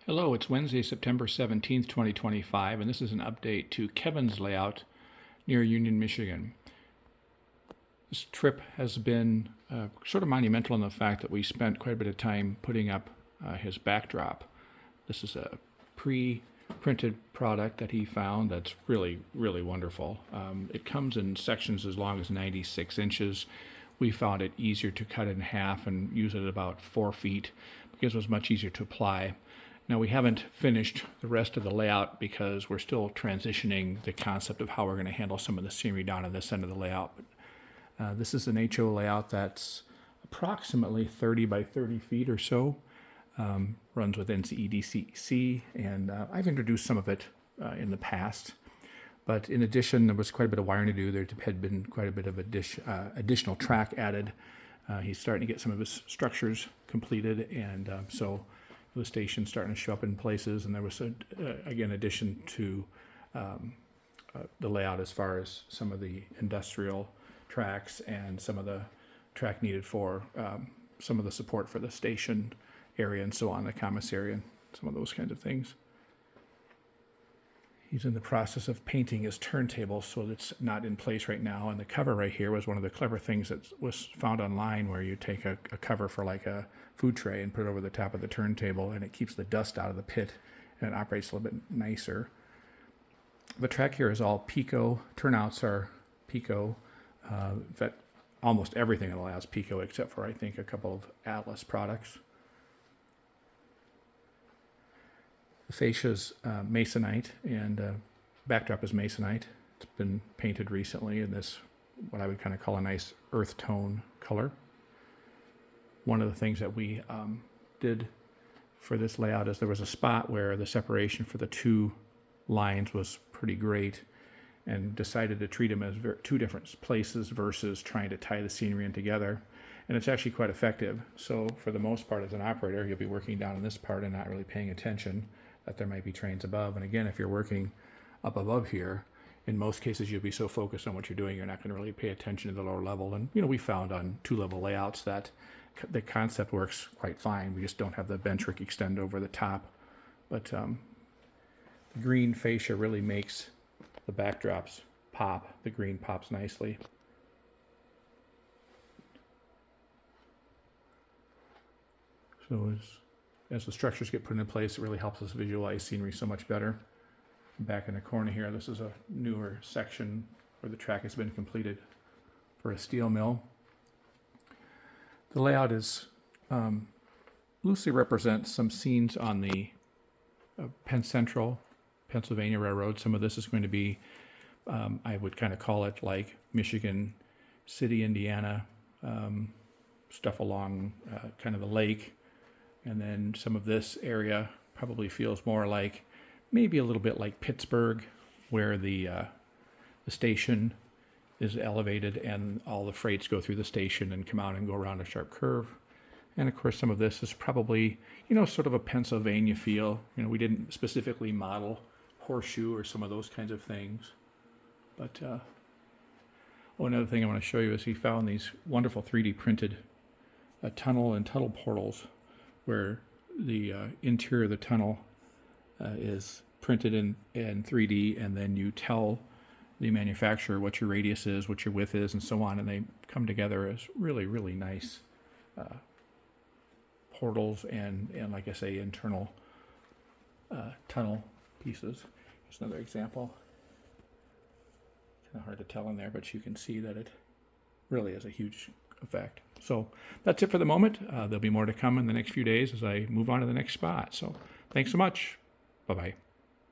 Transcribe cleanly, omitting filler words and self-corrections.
Hello, it's Wednesday, September 17th, 2025, and this is an update to Kevin's layout near Union, Michigan. This trip has been sort of monumental in the fact that we spent quite a bit of time putting up his backdrop. This is a pre-printed product that he found that's really, really wonderful. It comes in sections as long as 96 inches. We found it easier to cut in half and use it at about 4 feet because it was much easier to apply. Now, we haven't finished the rest of the layout because we're still transitioning the concept of how we're going to handle some of the scenery down at this end of the layout. But this is an HO layout that's approximately 30 by 30 feet or so. Runs with NCEDC, and I've introduced some of it in the past. But in addition, there was quite a bit of wiring to do. There had been quite a bit of additional track added. He's starting to get some of his structures completed, and so the station's starting to show up in places. And there was, again, addition to the layout as far as some of the industrial tracks and some of the track needed for some of the support for the station area and so on, the commissary and some of those kinds of things. He's in the process of painting his turntable, so it's not in place right now. And the cover right here was one of the clever things that was found online, where you take a cover for like a food tray and put it over the top of the turntable, and it keeps the dust out of the pit, and it operates a little bit nicer. The track here is all Pico. Turnouts are Pico. In fact, almost everything in the layout is Pico, except for, I think, a couple of Atlas products. The fascia's masonite, and backdrop is masonite. It's been painted recently in this, what I would kind of call a nice earth tone color. One of the things that we did for this layout is there was a spot where the separation for the two lines was pretty great, and decided to treat them as two different places versus trying to tie the scenery in together. And it's actually quite effective. So for the most part, as an operator, you'll be working down in this part and not really paying attention that there might be trains above. And again, if you're working up above here, in most cases you'll be so focused on what you're doing, you're not going to really pay attention to the lower level. And we found on two-level layouts that the concept works quite fine. We just don't have the bench rack extend over the top. But the green fascia really makes the backdrops pop. The green pops nicely. So as the structures get put in place, it really helps us visualize scenery so much better. Back in the corner here, this is a newer section where the track has been completed for a steel mill. The layout is loosely represents some scenes on the Penn Central Pennsylvania Railroad. Some of this is going to be, I would kind of call it like Michigan City, Indiana, stuff along kind of the lake. And then some of this area probably feels more like, maybe a little bit like Pittsburgh, where the station is elevated and all the freights go through the station and come out and go around a sharp curve. And of course, some of this is probably, sort of a Pennsylvania feel. We didn't specifically model Horseshoe or some of those kinds of things. But another thing I want to show you is he found these wonderful 3D printed tunnel and tunnel portals, where the interior of the tunnel is printed in 3D, and then you tell the manufacturer what your radius is, what your width is, and so on, and they come together as really, really nice portals and like I say, internal tunnel pieces. Here's another example. Kind of hard to tell in there, but you can see that it really is a huge effect. So that's it for the moment. There'll be more to come in the next few days as I move on to the next spot. So thanks so much. Bye-bye.